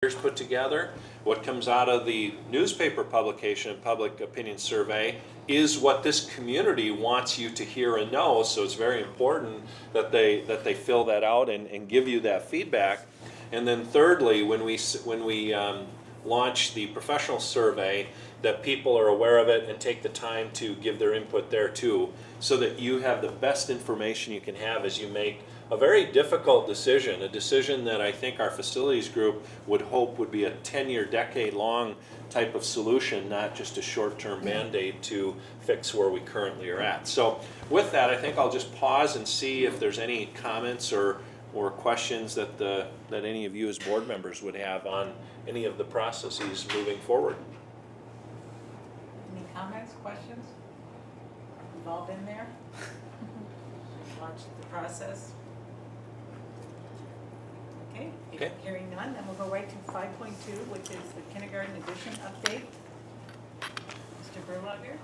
put together. What comes out of the newspaper publication and public opinion survey is what this community wants you to hear and know. So it's very important that they fill that out and give you that feedback. And then thirdly, when we launch the professional survey, that people are aware of it and take the time to give their input there too, so that you have the best information you can have as you make a very difficult decision, a decision that I think our facilities group would hope would be a 10-year, decade-long type of solution, not just a short-term Band-Aid to fix where we currently are at. So with that, I think I'll just pause and see if there's any comments or questions that any of you as board members would have on any of the processes moving forward. Any comments, questions? We've all been there. Watched the process. Okay. Hearing none, then we'll go right to 5.2, which is the kindergarten addition update. Mr. Berlager.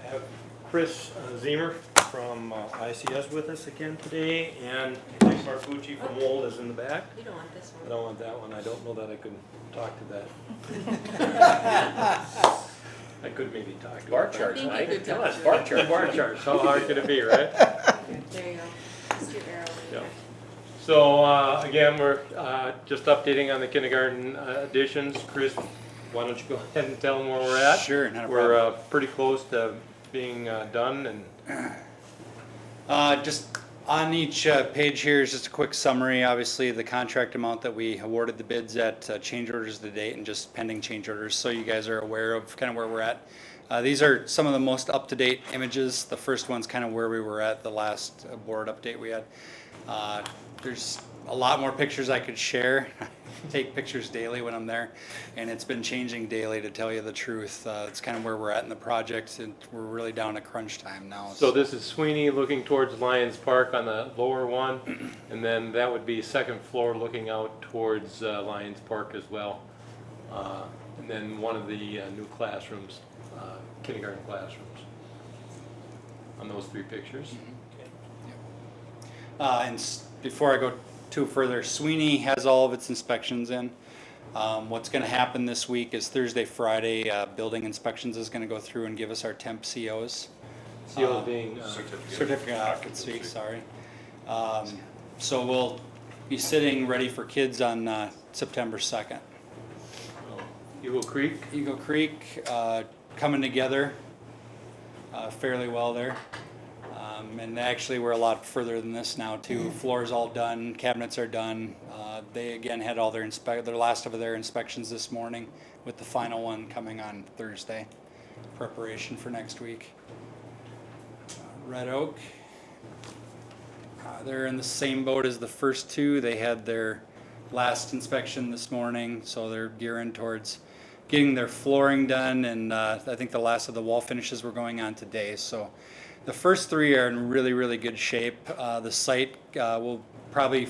I have Chris Zemer from ICS with us again today, and Nick Marfucci from Wold is in the back. You don't want this one. I don't want that one. I don't know that I could talk to that. I could maybe talk to Bar it. charts, I think you Mike. could Come talk on, to bar it. charts. Bar charts. How hard could it be, right? There you go. Just your arrow. Yeah. So again, we're just updating on the kindergarten additions. Chris, why don't you go ahead and tell them where we're at? Sure, not a We're problem. pretty close to being done, and Just on each page here is just a quick summary. Obviously, the contract amount that we awarded the bids at, change orders to date, and just pending change orders, so you guys are aware of kind of where we're at. These are some of the most up-to-date images. The first one's kind of where we were at the last board update we had. There's a lot more pictures I could share. Take pictures daily when I'm there, and it's been changing daily, to tell you the truth. It's kind of where we're at in the project, and we're really down to crunch time now. so this is Sweeney looking towards Lions Park on the lower one, and then that would be second floor looking out towards Lions Park as well. And then one of the new classrooms, kindergarten classrooms, on those three pictures. Before I go too further, Sweeney has all of its inspections in. What's going to happen this week is Thursday, Friday, building inspections is going to go through and give us our temp COs. COs being Certificate of occupancy, sorry. So we'll be sitting ready for kids on September 2nd. Eagle Creek. Eagle Creek coming together fairly well there. And actually, we're a lot further than this now too. Floors all done, cabinets are done. They again had all their last of their inspections this morning, with the final one coming on Thursday. Preparation for next week. Red Oak. They're in the same boat as the first two. They had their last inspection this morning, so they're gearing towards getting their flooring done, and I think the last of the wall finishes were going on today. So the first three are in really, really good shape. The site will probably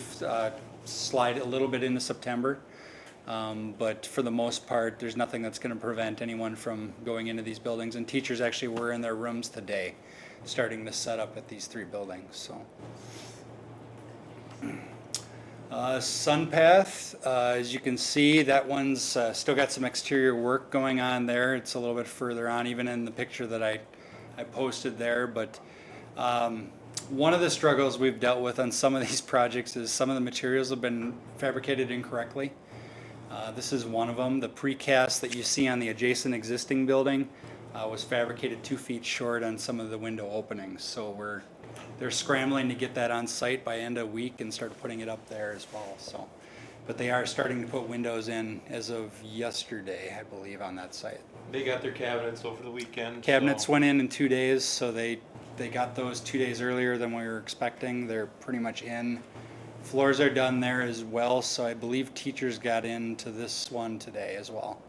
slide a little bit into September, but for the most part, there's nothing that's going to prevent anyone from going into these buildings. And teachers actually were in their rooms today, starting to set up at these three buildings. So, Sunpath, as you can see, that one's still got some exterior work going on there. It's a little bit further on, even in the picture that I posted there, but one of the struggles we've dealt with on some of these projects is some of the materials have been fabricated incorrectly. This is one of them. The precast that you see on the adjacent existing building was fabricated 2 feet short on some of the window openings, so they're scrambling to get that on site by end of week and start putting it up there as well. So, but they are starting to put windows in as of yesterday, I believe, on that site. They got their cabinets over the weekend. Cabinets so. went in 2 days, so they got those 2 days earlier than we were expecting. They're pretty much in. Floors are done there as well, so I believe teachers got into this one today as well.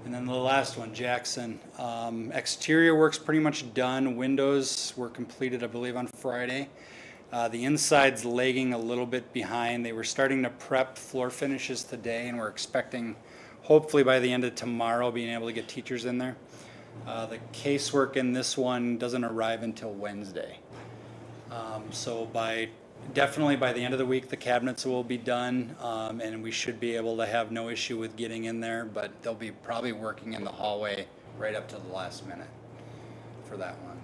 And then the last one, Jackson. Exterior work's pretty much done. Windows were completed, I believe, on Friday. The inside's lagging a little bit behind. They were starting to prep floor finishes today, and we're expecting, hopefully by the end of tomorrow, being able to get teachers in there. The casework in this one doesn't arrive until Wednesday. So definitely by the end of the week, the cabinets will be done, and we should be able to have no issue with getting in there, but they'll be probably working in the hallway right up to the last minute for that one.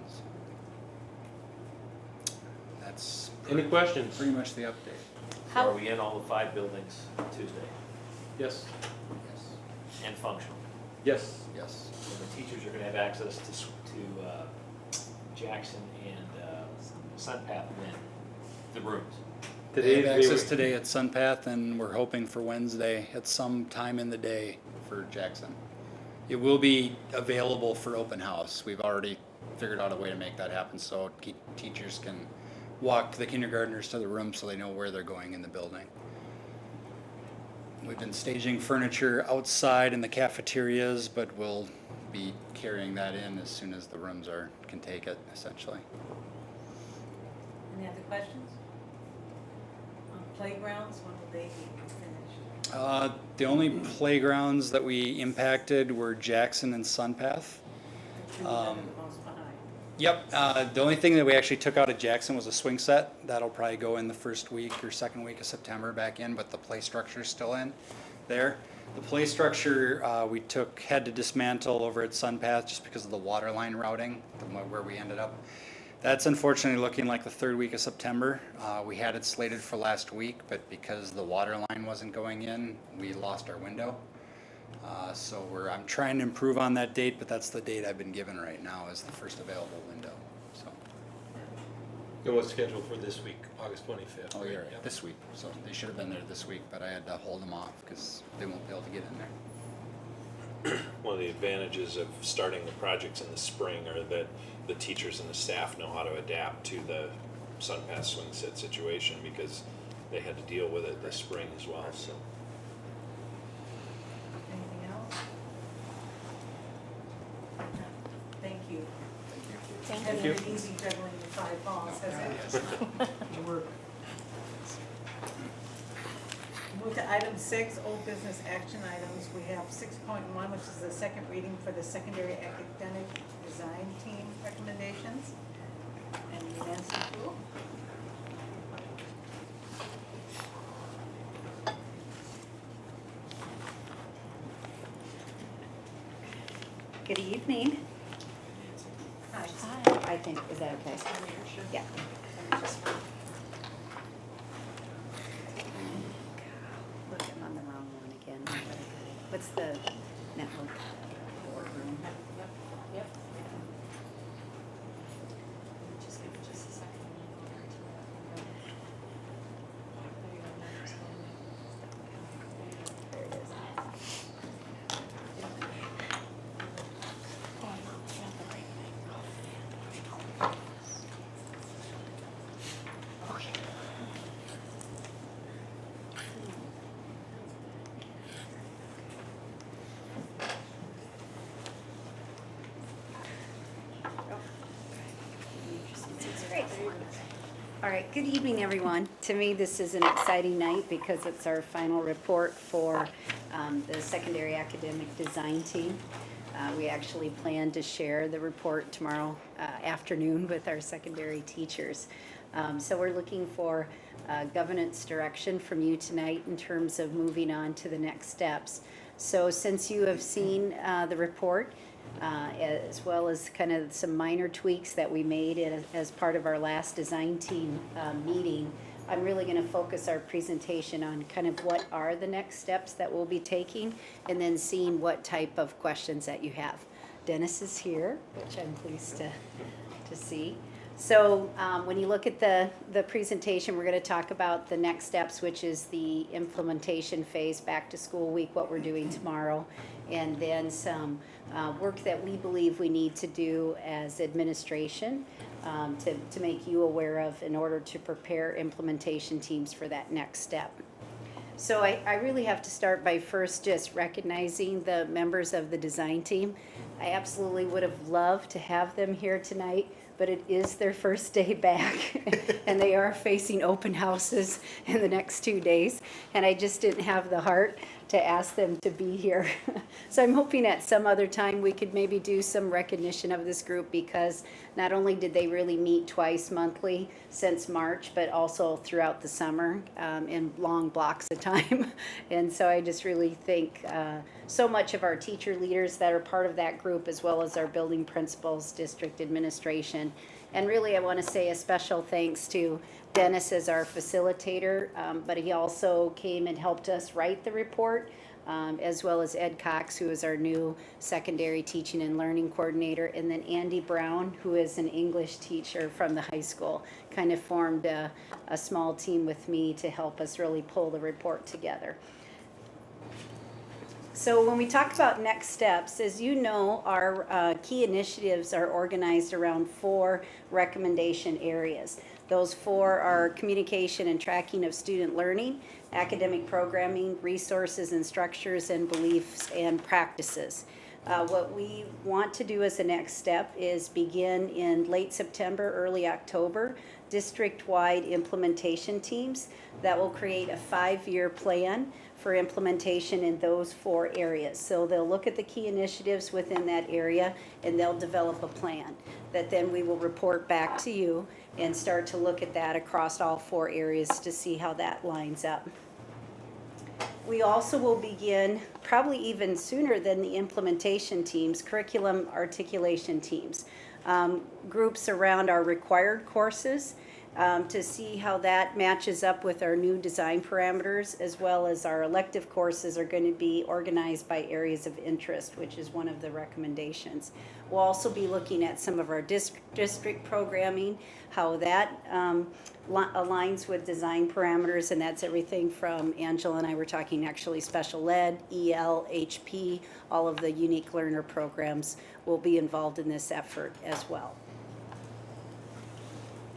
So that's Any questions? pretty much the update. Are we in all the 5 buildings Tuesday Yes. Yes. and functional? Yes. Yes. And the teachers are gonna have access to Jackson and Sunpath when the rooms. They have Today, access today at Sunpath, and we're hoping for Wednesday at some time in the day for Jackson. It will be available for open house. We've already figured out a way to make that happen so teachers can walk the kindergartners to the room so they know where they're going in the building. We've been staging furniture outside in the cafeterias, but we'll be carrying that in as soon as the rooms can take it, essentially. Any other questions? On playgrounds, when will they be finished? The only playgrounds that we impacted were Jackson and Sunpath. The two that are the most behind. Yep, the only thing that we actually took out of Jackson was a swing set. That'll probably go in the first week or second week of September back in, but the play structure's still in there. The play structure, we had to dismantle over at Sunpath just because of the water line routing, where we ended up. That's unfortunately looking like the third week of September. We had it slated for last week, but because the water line wasn't going in, we lost our window. So I'm trying to improve on that date, but that's the date I've been given right now is the first available window. So, It was scheduled for this week, August 25th. oh, you're right, Yep. this week. So they should have been there this week, but I had to hold them off because they won't be able to get in there. One of the advantages of starting the projects in the spring are that the teachers and the staff know how to adapt to the Sunpath swing set situation because they had to deal with it this spring as well, so. Anything else? Thank you. Hasn't you. been easy juggling the 5 balls, has it? Work. Move to item 6, old business action items. We have 6.1, which is the second reading for the secondary academic design team recommendations. And Nancy Poole. Good evening. Hi. I think, is that okay? Yeah. Look, I'm on the wrong one again. What's the network? Boardroom. Yep. Just give it just a second. There it is. Great. All right, good evening, everyone. To me, this is an exciting night because it's our final report for the secondary academic design team. We actually plan to share the report tomorrow afternoon with our secondary teachers. So we're looking for governance direction from you tonight in terms of moving on to the next steps. So since you have seen the report, as well as kind of some minor tweaks that we made as part of our last design team meeting, I'm really going to focus our presentation on kind of what are the next steps that we'll be taking, and then seeing what type of questions that you have. Dennis is here, which I'm pleased to see. So when you look at the presentation, we're going to talk about the next steps, which is the implementation phase, back to school week, what we're doing tomorrow, and then some work that we believe we need to do as administration to make you aware of in order to prepare implementation teams for that next step. So I really have to start by first just recognizing the members of the design team. I absolutely would have loved to have them here tonight, but it is their first day back, and they are facing open houses in the next 2 days, and I just didn't have the heart to ask them to be here. So I'm hoping at some other time we could maybe do some recognition of this group, because not only did they really meet twice monthly since March, but also throughout the summer in long blocks of time. And so I just really think so much of our teacher leaders that are part of that group, as well as our building principals, district administration. And really, I want to say a special thanks to Dennis as our facilitator, but he also came and helped us write the report, as well as Ed Cox, who is our new secondary teaching and learning coordinator, and then Andy Brown, who is an English teacher from the high school, kind of formed a small team with me to help us really pull the report together. So when we talk about next steps, as you know, our key initiatives are organized around 4 recommendation areas. Those 4 are communication and tracking of student learning, academic programming, resources and structures, and beliefs and practices. What we want to do as the next step is begin in late September, early October, district-wide implementation teams that will create a 5-year plan for implementation in those 4 areas. So they'll look at the key initiatives within that area, and they'll develop a plan that then we will report back to you and start to look at that across all 4 areas to see how that lines up. We also will begin, probably even sooner than the implementation teams, curriculum articulation teams, groups around our required courses, to see how that matches up with our new design parameters, as well as our elective courses are going to be organized by areas of interest, which is one of the recommendations. We'll also be looking at some of our district programming, how that aligns with design parameters, and that's everything from, Angela and I were talking actually special ed, EL, HP, all of the unique learner programs will be involved in this effort as well.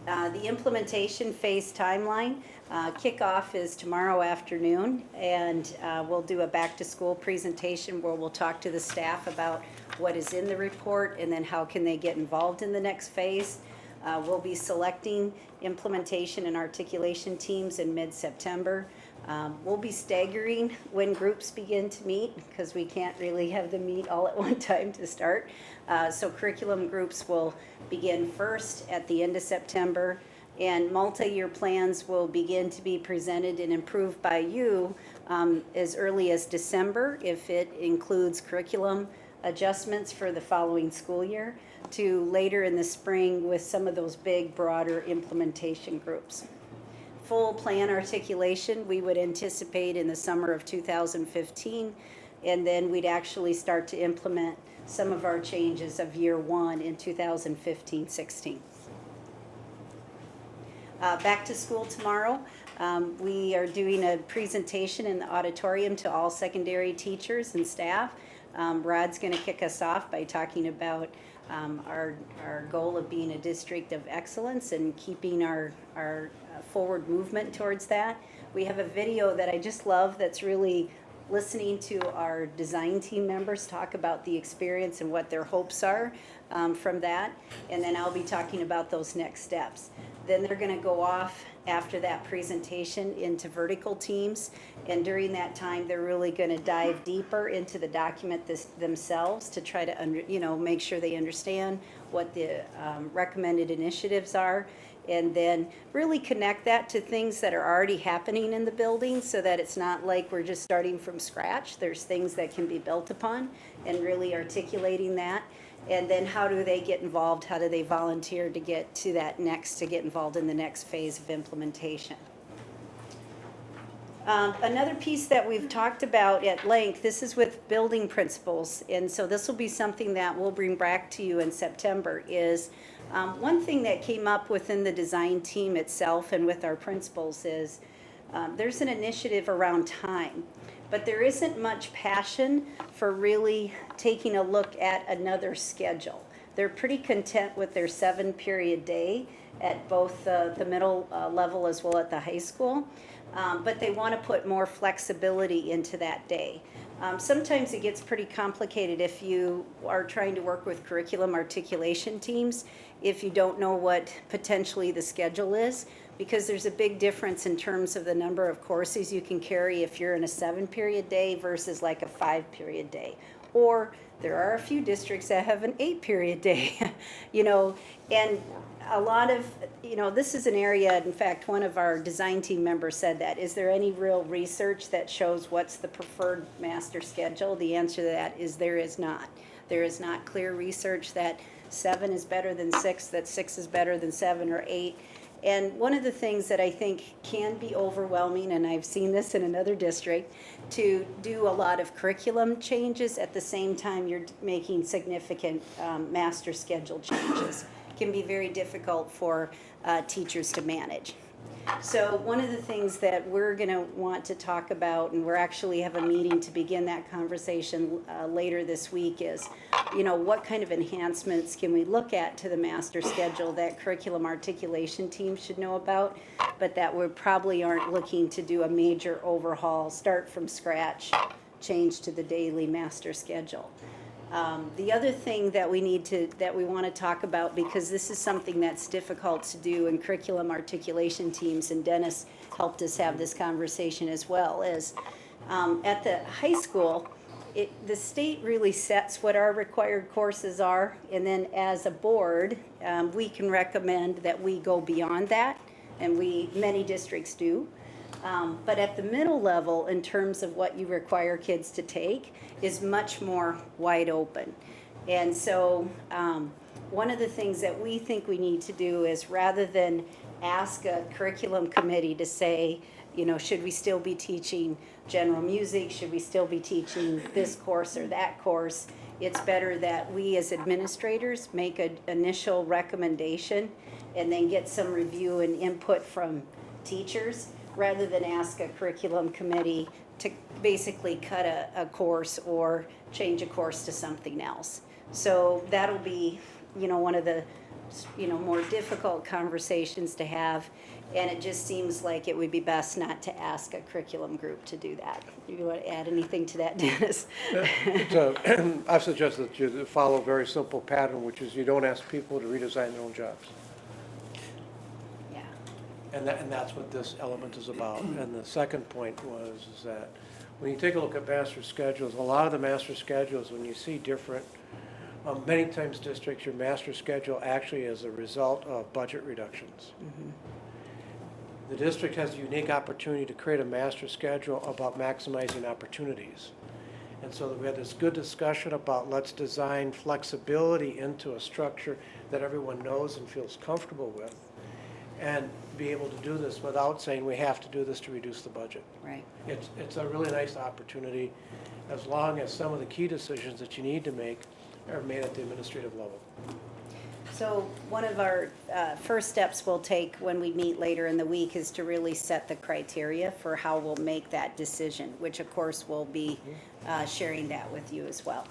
The implementation phase timeline, kickoff is tomorrow afternoon, and we'll do a back-to-school presentation where we'll talk to the staff about what is in the report and then how can they get involved in the next phase. We'll be selecting implementation and articulation teams in mid-September. We'll be staggering when groups begin to meet, because we can't really have them meet all at one time to start. So curriculum groups will begin first at the end of September, and multi-year plans will begin to be presented and improved by you as early as December, if it includes curriculum adjustments for the following school year, to later in the spring with some of those big, broader implementation groups. Full plan articulation we would anticipate in the summer of 2015, and then we'd actually start to implement some of our changes of year 1 in 2015-16. Back to school tomorrow. We are doing a presentation in the auditorium to all secondary teachers and staff. Rod's going to kick us off by talking about our goal of being a district of excellence and keeping our forward movement towards that. We have a video that I just love that's really listening to our design team members talk about the experience and what their hopes are from that. And then I'll be talking about those next steps. Then they're going to go off after that presentation into vertical teams. And during that time, they're really going to dive deeper into the document themselves to try to make sure they understand what the recommended initiatives are, and then really connect that to things that are already happening in the building, so that it's not like we're just starting from scratch. There's things that can be built upon, and really articulating that. And then how do they get involved? How do they volunteer to get to that to get involved in the next phase of implementation? Another piece that we've talked about at length, this is with building principals, and so this will be something that we'll bring back to you in September, is one thing that came up within the design team itself and with our principals is there's an initiative around time, but there isn't much passion for really taking a look at another schedule. They're pretty content with their 7-period day at both the middle level as well at the high school, but they want to put more flexibility into that day. Sometimes it gets pretty complicated if you are trying to work with curriculum articulation teams, if you don't know what potentially the schedule is, because there's a big difference in terms of the number of courses you can carry if you're in a 7-period day versus like a 5-period day. Or there are a few districts that have an 8-period day, you know, and a lot of, you know, this is an area, in fact, one of our design team members said that, is there any real research that shows what's the preferred master schedule? The answer to that is there is not. There is not clear research that 7 is better than 6, that 6 is better than 7 or 8. And one of the things that I think can be overwhelming, and I've seen this in another district, to do a lot of curriculum changes at the same time you're making significant master schedule changes, can be very difficult for teachers to manage. So one of the things that we're going to want to talk about, and we're actually have a meeting to begin that conversation later this week, is, you know, what kind of enhancements can we look at to the master schedule that curriculum articulation team should know about, but that we probably aren't looking to do a major overhaul, start from scratch, change to the daily master schedule. The other thing that we want to talk about, because this is something that's difficult to do in curriculum articulation teams, and Dennis helped us have this conversation as well, is at the high school, the state really sets what our required courses are, and then as a board, we can recommend that we go beyond that, and many districts do. But at the middle level, in terms of what you require kids to take, is much more wide open. And so one of the things that we think we need to do is, rather than ask a curriculum committee to say, you know, should we still be teaching general music? Should we still be teaching this course or that course? It's better that we as administrators make an initial recommendation and then get some review and input from teachers, rather than ask a curriculum committee to basically cut a course or change a course to something else. So that'll be, you know, one of the, you know, more difficult conversations to have, and it just seems like it would be best not to ask a curriculum group to do that. You want to add anything to that, Dennis? I've suggested that you follow a very simple pattern, which is you don't ask people to redesign their own jobs. Yeah. And that's what this element is about. And the second point is that when you take a look at master schedules, a lot of the master schedules, when you see different, many times districts, your master schedule actually is a result of budget reductions. Mm-hmm. The district has a unique opportunity to create a master schedule about maximizing opportunities. And so we had this good discussion about, let's design flexibility into a structure that everyone knows and feels comfortable with, and be able to do this without saying we have to do this to reduce the budget. Right. It's a really nice opportunity, as long as some of the key decisions that you need to make are made at the administrative level. So one of our first steps we'll take when we meet later in the week is to really set the criteria for how we'll make that decision, which of course we'll be sharing that with you as well.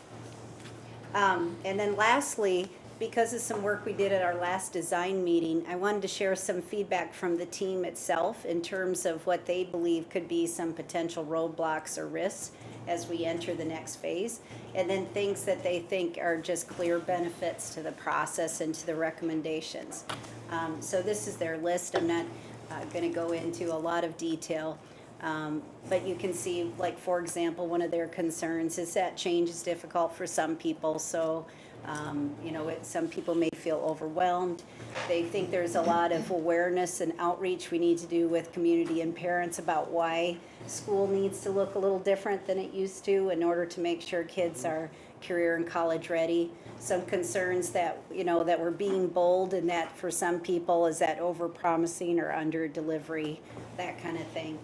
And then lastly, because of some work we did at our last design meeting, I wanted to share some feedback from the team itself in terms of what they believe could be some potential roadblocks or risks as we enter the next phase, and then things that they think are just clear benefits to the process and to the recommendations. So this is their list. I'm not going to go into a lot of detail, but you can see, like, for example, one of their concerns is that change is difficult for some people. So you know, some people may feel overwhelmed. They think there's a lot of awareness and outreach we need to do with community and parents about why school needs to look a little different than it used to in order to make sure kids are career and college ready. Some concerns that, you know, that we're being bold, and that for some people is that over promising or under delivery, that kind of thing.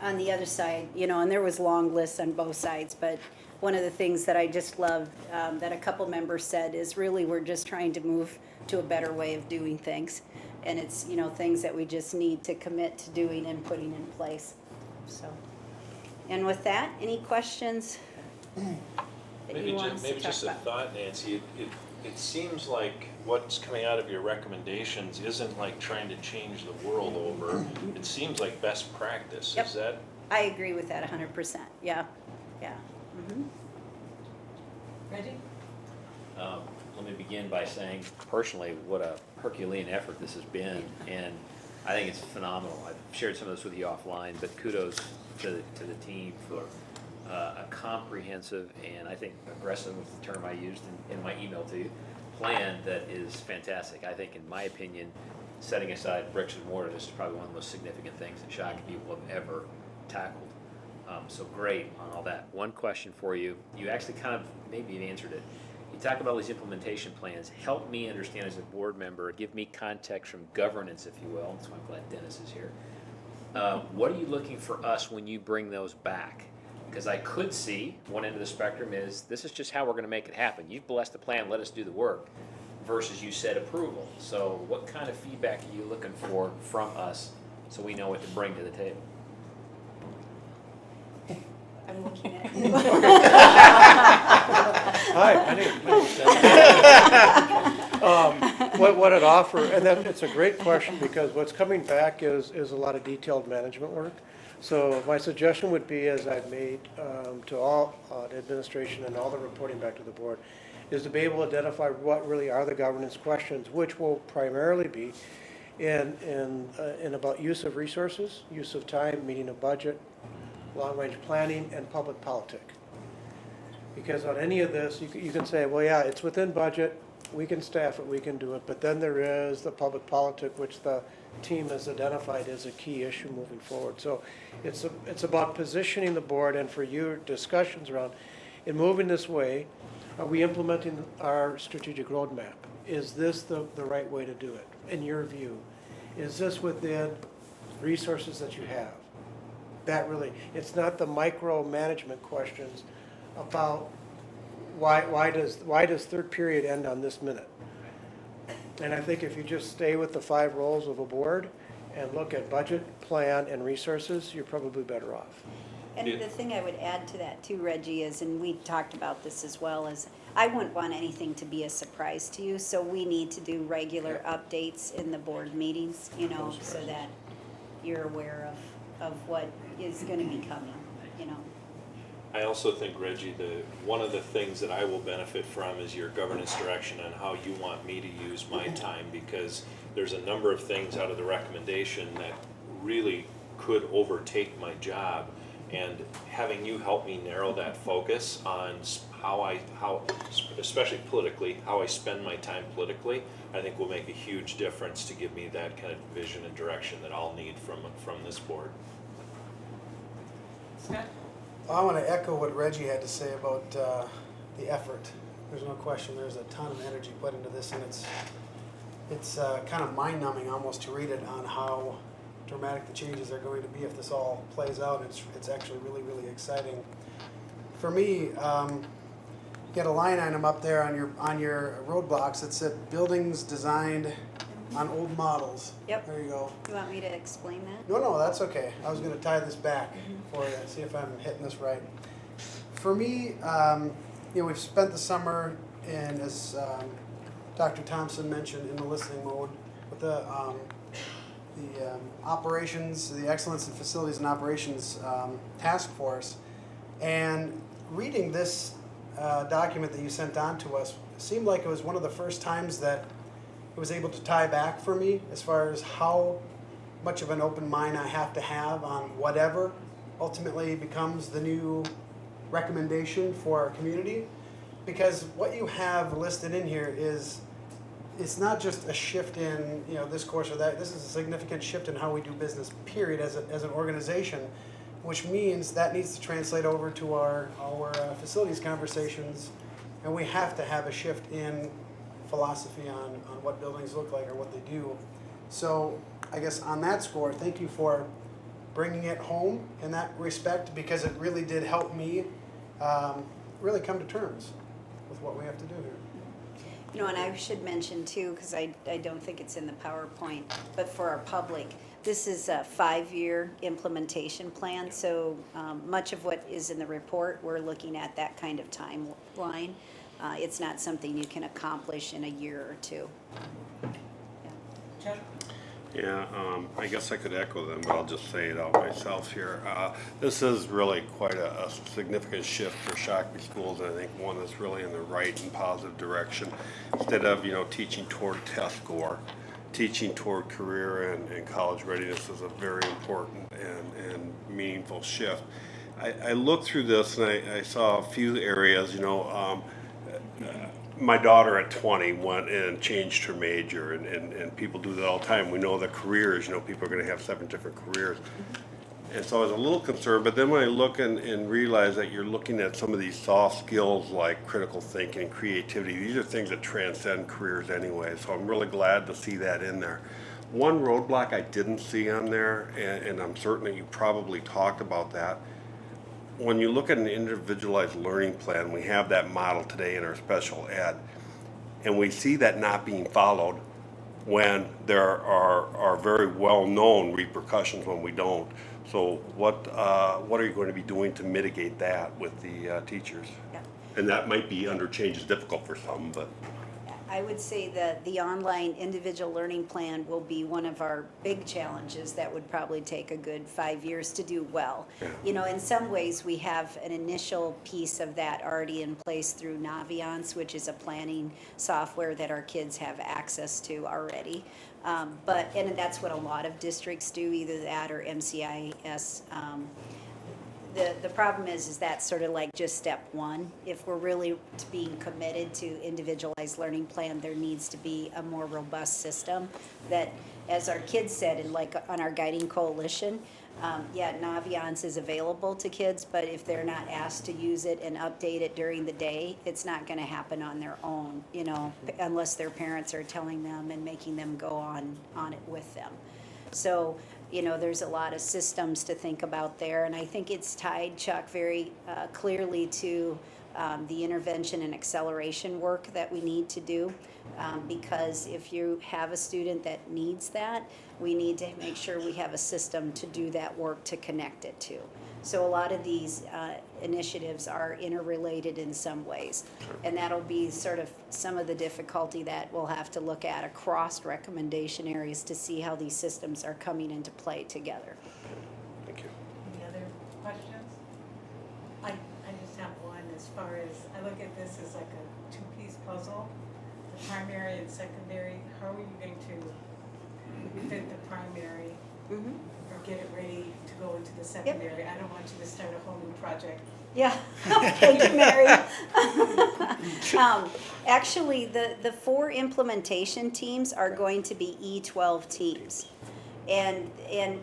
On the other side, you know, and there was long lists on both sides, but one of the things that I just loved that a couple members said is, really, we're just trying to move to a better way of doing things. And it's, you know, things that we just need to commit to doing and putting in place. So, and with that, any questions that you want us to Maybe talk just a about? thought, Nancy. It seems like what's coming out of your recommendations isn't like trying to change the world over. It seems like best practice. Yep. Is that I agree with that 100%. Yeah, yeah. Reggie? Let me begin by saying personally what a Herculean effort this has been, and I think it's phenomenal. I've shared some of this with you offline, but kudos to the team for a comprehensive and I think aggressive was the term I used in my email to you, plan that is fantastic. I think, in my opinion, setting aside bricks and mortar, this is probably one of the most significant things that Shakopee will have ever tackled. So great on all that. One question for you. You actually kind of maybe you've answered it. You talk about these implementation plans. Help me understand as a board member, give me context from governance, if you will. That's why I'm glad Dennis is here. What are you looking for us when you bring those back? Because I could see one end of the spectrum is this is just how we're going to make it happen. You've blessed the plan, let us do the work, versus you said approval. So what kind of feedback are you looking for from us so we know what to bring to the table? I'm looking at you. Hi, my name is what it offer, and then it's a great question because what's coming back is a lot of detailed management work. So my suggestion would be, as I've made to all the administration and all the reporting back to the board, is to be able to identify what really are the governance questions, which will primarily be in about use of resources, use of time, meeting a budget, long-range planning, and public politic. Because on any of this, you can say, well, yeah, it's within budget, we can staff it, we can do it, but then there is the public politic, which the team has identified as a key issue moving forward. So it's about positioning the board and for your discussions around, in moving this way, are we implementing our strategic roadmap? Is this the right way to do it, in your view? Is this within resources that you have? That really, it's not the micromanagement questions about why does third period end on this minute? And I think if you just stay with the 5 roles of a board and look at budget, plan, and resources, you're probably better off. And the thing I would add to that too, Reggie, is, and we talked about this as well, is I wouldn't want anything to be a surprise to you, so we need to do regular updates in the board meetings, you know, so that you're aware of what is gonna be coming, you know. I also think, Reggie, one of the things that I will benefit from is your governance direction on how you want me to use my time, because there's a number of things out of the recommendation that really could overtake my job. And having you help me narrow that focus on how, especially politically, how I spend my time politically, I think will make a huge difference to give me that kind of vision and direction that I'll need from this board. Scott? I want to echo what Reggie had to say about the effort. There's no question there's a ton of energy put into this, and it's kind of mind-numbing almost to read it on how dramatic the changes are going to be if this all plays out. It's actually really, really exciting. For me, get a line item up there on your roadblocks that said buildings designed on old models. Yep. There you go. You want me to explain that? No, that's okay. I was going to tie this back for you, see if I'm hitting this right. For me, we've spent the summer in, as Dr. Thompson mentioned, in the listening mode with the operations, the Excellence in Facilities and Operations Task Force, and reading this document that you sent on to us seemed like it was one of the first times that it was able to tie back for me as far as how much of an open mind I have to have on whatever ultimately becomes the new recommendation for our community. Because what you have listed in here is, it's not just a shift in this course or that. This is a significant shift in how we do business, period, as an organization, which means that needs to translate over to our facilities conversations, and we have to have a shift in philosophy on what buildings look like or what they do. So I guess on that score, thank you for bringing it home in that respect, because it really did help me really come to terms with what we have to do here. And I should mention too, because I don't think it's in the PowerPoint, but for our public, this is a 5-year implementation plan, so much of what is in the report, we're looking at that kind of timeline. It's not something you can accomplish in a year or two. Chuck? Yeah, I guess I could echo them, but I'll just say it out myself here. This is really quite a significant shift for Shakopee schools, and I think one that's really in the right and positive direction. Instead of, teaching toward test score, teaching toward career and college readiness is a very important and meaningful shift. I looked through this and I saw a few areas, my daughter at 20 went and changed her major, and people do that all the time. We know the careers, people are going to have 7 different careers. And so I was a little concerned, but then when I look and realize that you're looking at some of these soft skills like critical thinking and creativity, these are things that transcend careers anyway, so I'm really glad to see that in there. One roadblock I didn't see on there, and I'm certain that you probably talked about that, when you look at an individualized learning plan, we have that model today in our special ed, and we see that not being followed when there are very well-known repercussions when we don't. So what are you going to be doing to mitigate that with the teachers? Yeah. And that might be under change is difficult for some, but. I would say that the online individual learning plan will be one of our big challenges that would probably take a good 5 years to do well. Yeah. In some ways, we have an initial piece of that already in place through Naviance, which is a planning software that our kids have access to already. And that's what a lot of districts do, either that or MCIS. The problem is that's sort of like just step one. If we're really being committed to individualized learning plan, there needs to be a more robust system that, as our kids said, and like on our guiding coalition, Naviance is available to kids, but if they're not asked to use it and update it during the day, it's not going to happen on their own, unless their parents are telling them and making them go on it with them. So, there's a lot of systems to think about there, and I think it's tied, Chuck, very clearly to the intervention and acceleration work that we need to do, because if you have a student that needs that, we need to make sure we have a system to do that work to connect it to. So a lot of these initiatives are interrelated in some ways, and that'll be sort of some of the difficulty that we'll have to look at across recommendation areas to see how these systems are coming into play together. Thank you. Any other questions? I just have one. As far as, I look at this as like a two-piece puzzle, the primary and secondary. How are you going to fit the primary or get it ready to go into the secondary? I don't want you to start a whole new project. Yeah, thank you, Mary. Actually, the 4 implementation teams are going to be E12 teams. And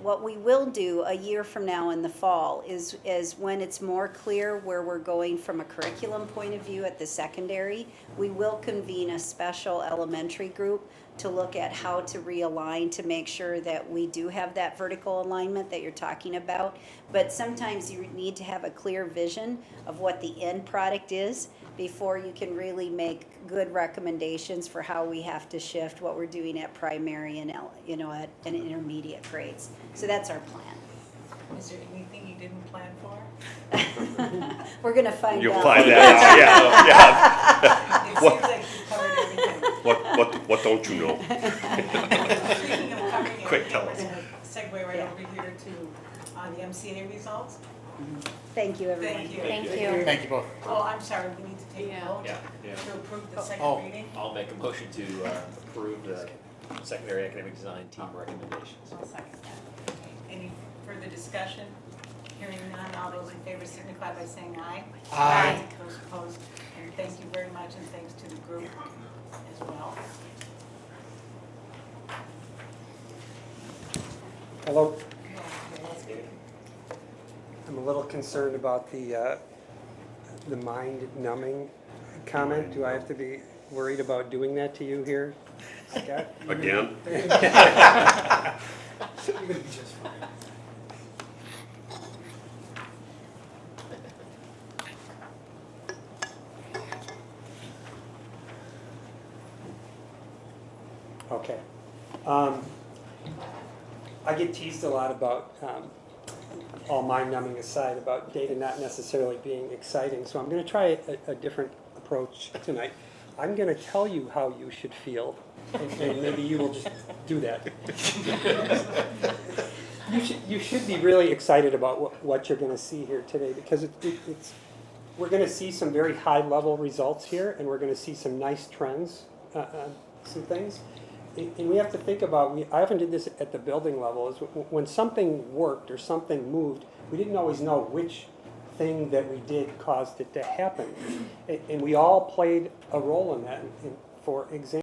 what we will do a year from now in the fall is when it's more clear where we're going from a curriculum point of view at the secondary, we will convene a special elementary group to look at how to realign to make sure that we do have that vertical alignment that you're talking about. But sometimes you need to have a clear vision of what the end product is before you can really make good recommendations for how we have to shift what we're doing at primary and at an intermediate grades. So that's our plan. Is there anything you didn't plan for? We're gonna find out. You'll find that out, yeah. It seems like you covered everything. What don't you know? Speaking of covering Quick, everything, tell we're us. gonna segue right over here to the MCA results. Thank you, everyone. Thank you. Thank you. Thank you both. Oh, I'm sorry, we need to take a Yeah. vote Yeah. to approve the Oh. second reading. I'll make a motion to approve the secondary academic design team recommendations. I'll second that. Any further discussion? Hearing none, all those in favor signify by saying aye. Aye. Those opposed, and thank you very much, and thanks to the group as well. Hello. I'm a little concerned about the mind numbing comment. Do I have to be worried about doing that to you here, Scott? Again? You're gonna be just fine. Okay. I get teased a lot about, all mind numbing aside, about data not necessarily being exciting. So I'm going to try a different approach tonight. I'm going to tell you how you should feel And maybe you will just do that. You should be really excited about what you're gonna see here today, because it's, we're gonna see some very high-level results here, and we're gonna see some nice trends, some things. And we have to think about, I often did this at the building level, is when something worked or something moved, we didn't always know which thing that we did caused it to happen. And we all played a role in that. And for example,